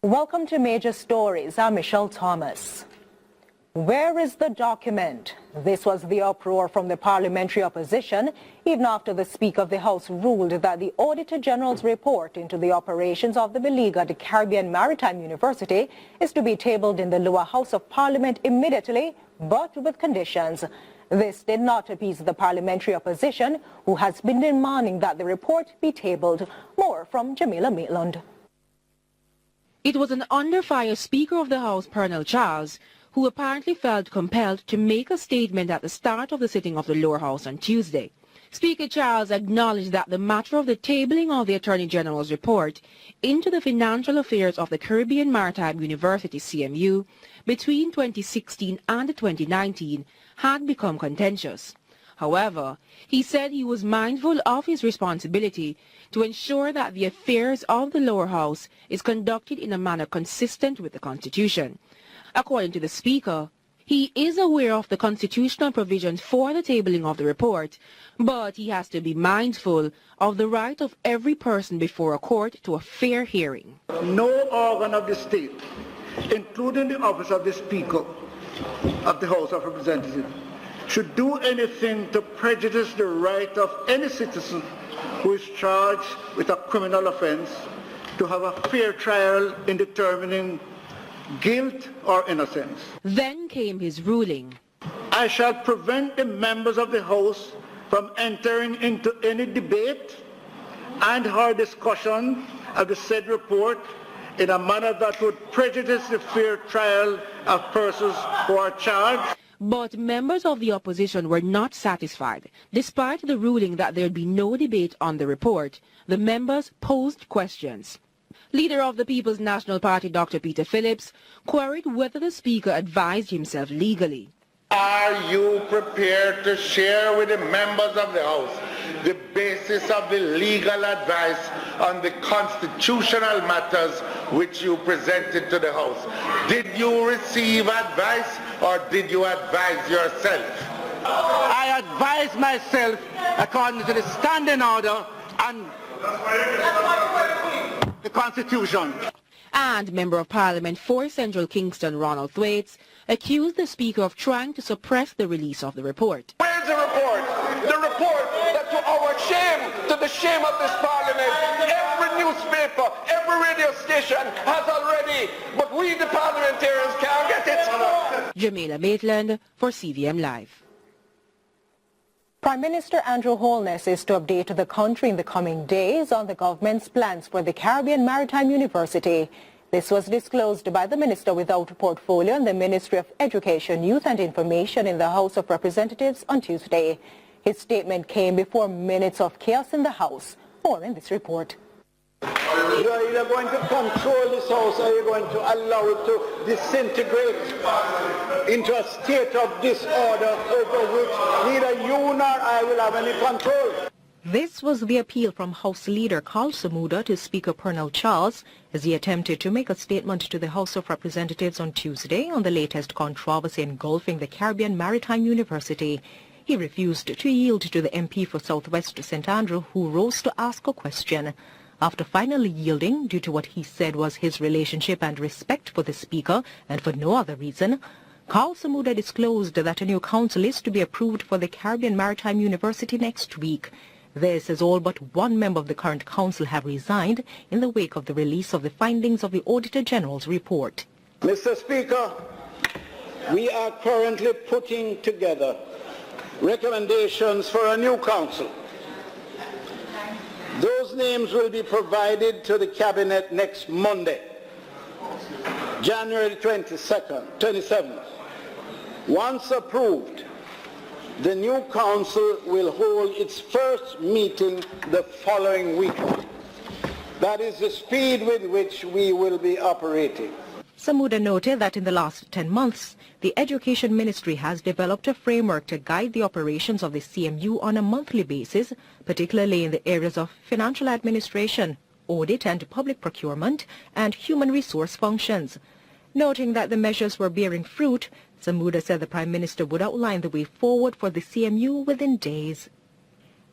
Welcome to Major Stories. I'm Michelle Thomas. Where is the document? This was the uproar from the parliamentary opposition, even after the Speaker of the House ruled that the Auditor General's report into the operations of the beleaguered Caribbean Maritime University is to be tabled in the lower house of Parliament immediately, but with conditions. This did not appease the parliamentary opposition, who has been demanding that the report be tabled. More from Jamaica Maitland. It was an under-fire Speaker of the House, Colonel Charles, who apparently felt compelled to make a statement at the start of the sitting of the lower house on Tuesday. Speaker Charles acknowledged that the matter of the tabling of the Attorney General's report into the financial affairs of the Caribbean Maritime University, CMU, between 2016 and 2019 had become contentious. However, he said he was mindful of his responsibility to ensure that the affairs of the lower house is conducted in a manner consistent with the Constitution. According to the Speaker, he is aware of the constitutional provisions for the tabling of the report, but he has to be mindful of the right of every person before a court to a fair hearing. No organ of the state, including the office of the Speaker of the House of Representatives, should do anything to prejudice the right of any citizen who is charged with a criminal offense to have a fair trial in determining guilt or innocence. Then came his ruling. I shall prevent the members of the House from entering into any debate and or discussion of the said report in a manner that would prejudice the fair trial of persons who are charged. But members of the opposition were not satisfied. Despite the ruling that there'd be no debate on the report, the members posed questions. Leader of the People's National Party, Dr. Peter Phillips, queried whether the Speaker advised himself legally. Are you prepared to share with the members of the House the basis of the legal advice on the constitutional matters which you presented to the House? Did you receive advice or did you advise yourself? I advise myself according to the standing order and the Constitution. And Member of Parliament for Central Kingston, Ronald Thwaites, accused the Speaker of trying to suppress the release of the report. Where's the report? The report that, to our shame, to the shame of this Parliament, every newspaper, every radio station has already, but we the parliamentarians can't get it. Jamaica Maitland for CVM Live. Prime Minister Andrew Holness is to update the country in the coming days on the government's plans for the Caribbean Maritime University. This was disclosed by the Minister without a portfolio in the Ministry of Education, Youth and Information in the House of Representatives on Tuesday. His statement came before minutes of chaos in the House. More in this report. You are either going to control this House or you're going to allow it to disintegrate into a state of disorder over which neither you nor I will have any control. This was the appeal from House Leader Carl Samuda to Speaker Colonel Charles as he attempted to make a statement to the House of Representatives on Tuesday on the latest controversy engulfing the Caribbean Maritime University. He refused to yield to the MP for Southwest St. Andrew, who rose to ask a question. After finally yielding due to what he said was his relationship and respect for the Speaker and for no other reason, Carl Samuda disclosed that a new council is to be approved for the Caribbean Maritime University next week. This as all but one member of the current council have resigned in the wake of the release of the findings of the Auditor General's report. Mr. Speaker, we are currently putting together recommendations for a new council. Those names will be provided to the Cabinet next Monday, January 27th. Once approved, the new council will hold its first meeting the following week. That is the speed with which we will be operating. Samuda noted that in the last 10 months, the Education Ministry has developed a framework to guide the operations of the CMU on a monthly basis, particularly in the areas of financial administration, audit and public procurement, and human resource functions. Noting that the measures were bearing fruit, Samuda said the Prime Minister would outline the way forward for the CMU within days.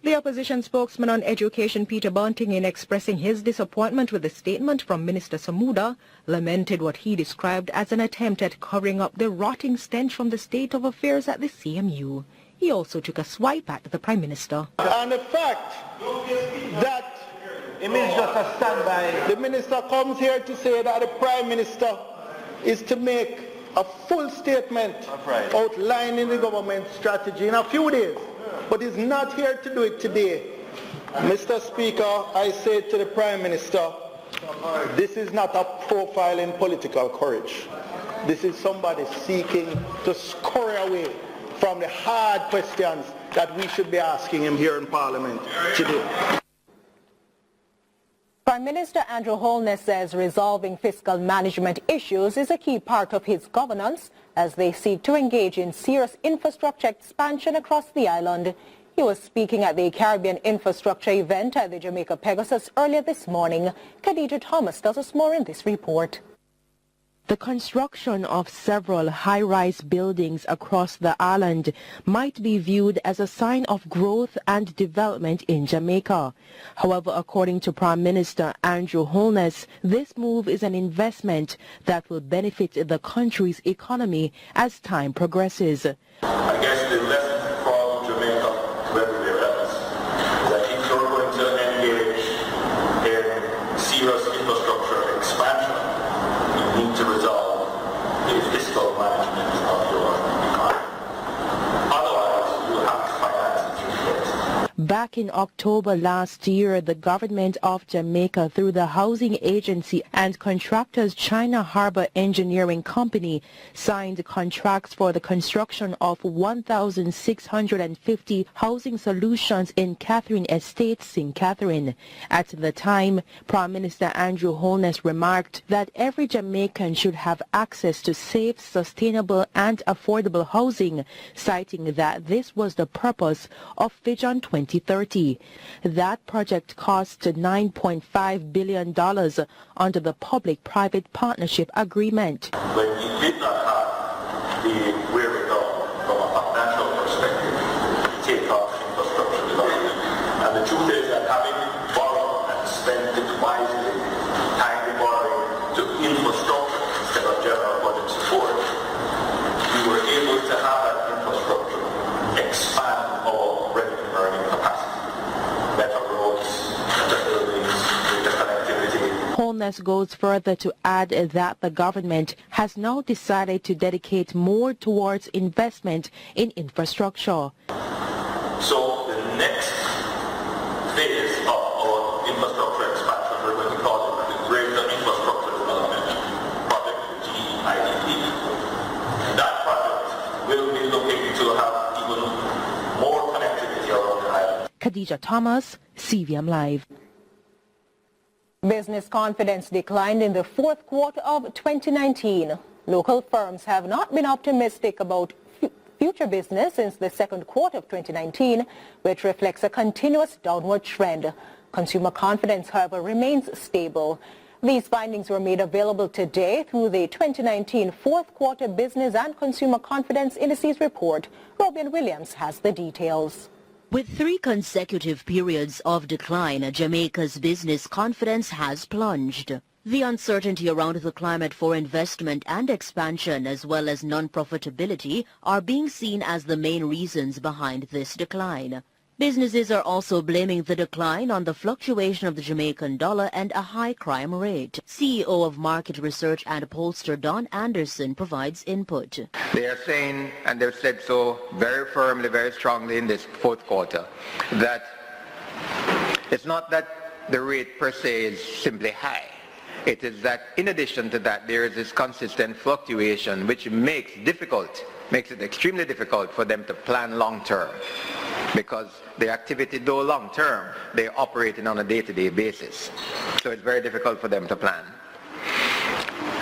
The opposition spokesman on education, Peter Bunting, in expressing his disappointment with the statement from Minister Samuda, lamented what he described as an attempt at covering up the rotting stench from the state of affairs at the CMU. He also took a swipe at the Prime Minister. And the fact that the minister comes here to say that the Prime Minister is to make a full statement outlining the government strategy in a few days, but is not here to do it today. Mr. Speaker, I say to the Prime Minister, this is not a profile in political courage. This is somebody seeking to scurry away from the hard questions that we should be asking him here in Parliament today. Prime Minister Andrew Holness says resolving fiscal management issues is a key part of his governance as they seek to engage in serious infrastructure expansion across the island. He was speaking at the Caribbean infrastructure event at the Jamaica Pegasus earlier this morning. Khadija Thomas tells us more in this report. The construction of several high-rise buildings across the island might be viewed as a sign of growth and development in Jamaica. However, according to Prime Minister Andrew Holness, this move is an investment that will benefit the country's economy as time progresses. I guess the lesson from Jamaica to everywhere else is that if you're going to engage in serious infrastructure expansion, you need to resolve the fiscal management of your economy. Otherwise, you will have to finance it through debt. Back in October last year, the government of Jamaica, through the housing agency and contractors China Harbour Engineering Company, signed contracts for the construction of 1,650 housing solutions in Catherine Estate, St. Catherine. At the time, Prime Minister Andrew Holness remarked that every Jamaican should have access to safe, sustainable and affordable housing, citing that this was the purpose of Vision 2030. That project cost $9.5 billion under the Public-Private Partnership Agreement. When we did not have the wherewithal from a financial perspective to take off infrastructure development. And the truth is that having borrowed and spent it wisely, tying the borrowing to infrastructure instead of general budget support, we were able to have that infrastructure expand our revenue earning capacity. Better roads, better buildings, better connectivity. Holness goes further to add that the government has now decided to dedicate more towards investment in infrastructure. So the next phase of our infrastructure expansion, we're going to call it the Greater Infrastructure Development Project, GIDP. That project will be looking to have even more connectivity around the island. Khadija Thomas, CVM Live. Business confidence declined in the fourth quarter of 2019. Local firms have not been optimistic about future business since the second quarter of 2019, which reflects a continuous downward trend. Consumer confidence, however, remains stable. These findings were made available today through the 2019 fourth quarter business and consumer confidence indices report. Robin Williams has the details. With 3 consecutive periods of decline, Jamaica's business confidence has plunged. The uncertainty around the climate for investment and expansion, as well as non-profitability, are being seen as the main reasons behind this decline. Businesses are also blaming the decline on the fluctuation of the Jamaican dollar and a high crime rate. CEO of Market Research and Pollster Don Anderson provides input. They are saying, and they've said so very firmly, very strongly in this fourth quarter, that it's not that the rate per se is simply high. It is that in addition to that, there is this consistent fluctuation which makes it extremely difficult for them to plan long term. Because the activity, though long term, they're operating on a day-to-day basis. So it's very difficult for them to plan.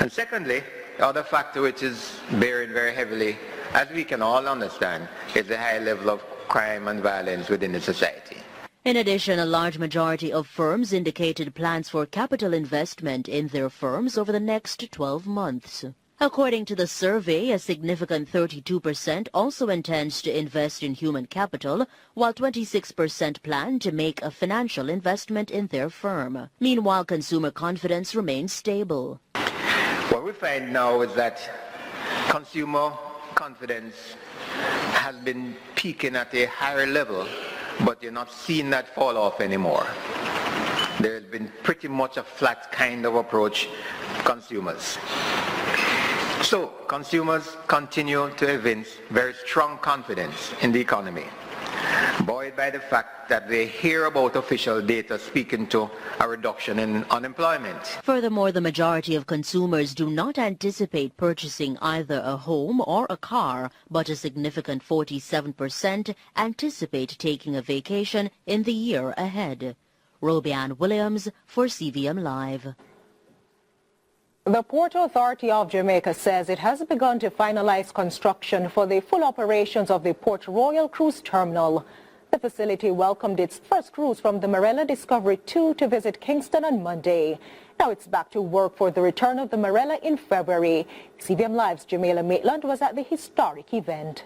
And secondly, the other factor which is bearing very heavily, as we can all understand, is the high level of crime and violence within the society. In addition, a large majority of firms indicated plans for capital investment in their firms over the next 12 months. According to the survey, a significant 32% also intends to invest in human capital, while 26% plan to make a financial investment in their firm. Meanwhile, consumer confidence remains stable. What we find now is that consumer confidence has been peaking at a higher level, but you're not seeing that fall off anymore. There's been pretty much a flat kind of approach to consumers. So consumers continue to evince very strong confidence in the economy, buoyed by the fact that they hear about official data speaking to a reduction in unemployment. Furthermore, the majority of consumers do not anticipate purchasing either a home or a car, but a significant 47% anticipate taking a vacation in the year ahead. Robianne Williams for CVM Live. The Port Authority of Jamaica says it has begun to finalize construction for the full operations of the Port Royal Cruise Terminal. The facility welcomed its first cruise from the Marella Discovery 2 to visit Kingston on Monday. Now it's back to work for the return of the Marella in February. CVM Live's Jamila Maitland was at the historic event.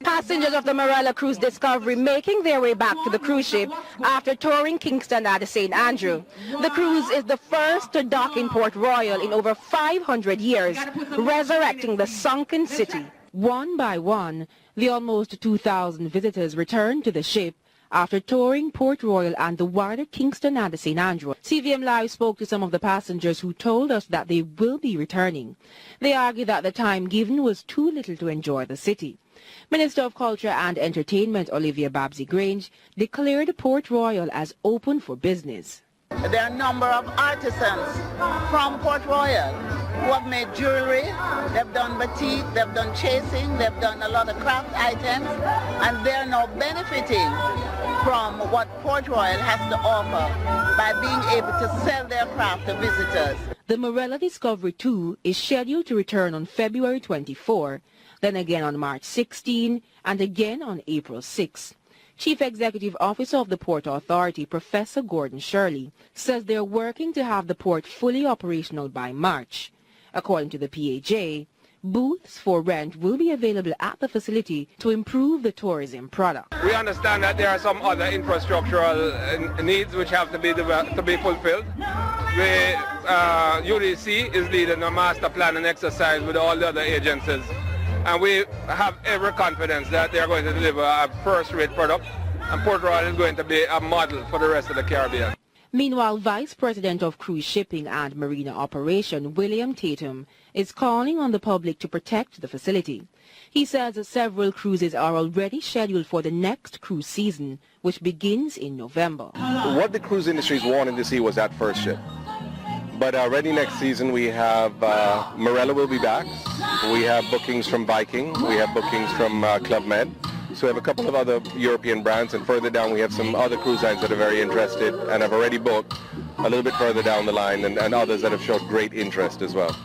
Passengers of the Marella Cruise Discovery making their way back to the cruise ship after touring Kingston at the St. Andrew. The cruise is the first to dock in Port Royal in over 500 years, resurrecting the sunken city. One by one, the almost 2,000 visitors returned to the ship after touring Port Royal and the wider Kingston and the St. Andrew. CVM Live spoke to some of the passengers who told us that they will be returning. They argue that the time given was too little to enjoy the city. Minister of Culture and Entertainment Olivia Babsy-Grange declared Port Royal as open for business. There are a number of artisans from Port Royal who have made jewelry, they've done batik, they've done chasing, they've done a lot of craft items, and they're now benefiting from what Port Royal has to offer by being able to sell their craft to visitors. The Marella Discovery 2 is scheduled to return on February 24, then again on March 16, and again on April 6. Chief Executive Officer of the Port Authority, Professor Gordon Shirley, says they're working to have the port fully operational by March. According to the PAJ, booths for rent will be available at the facility to improve the tourism product. We understand that there are some other infrastructural needs which have to be fulfilled. UDC is leading a master planning exercise with all the other agencies. And we have every confidence that they are going to deliver a first-rate product, and Port Royal is going to be a model for the rest of the Caribbean. Meanwhile, Vice President of Cruise Shipping and Marina Operation, William Tatum, is calling on the public to protect the facility. He says that several cruises are already scheduled for the next cruise season, which begins in November. What the cruise industry is wanting to see was that first ship. But already next season we have Marella will be back. We have bookings from Viking. We have bookings from Club Med. So we have a couple of other European brands, and further down we have some other cruise lines that are very interested and have already booked a little bit further down the line, and others that have showed great interest as well.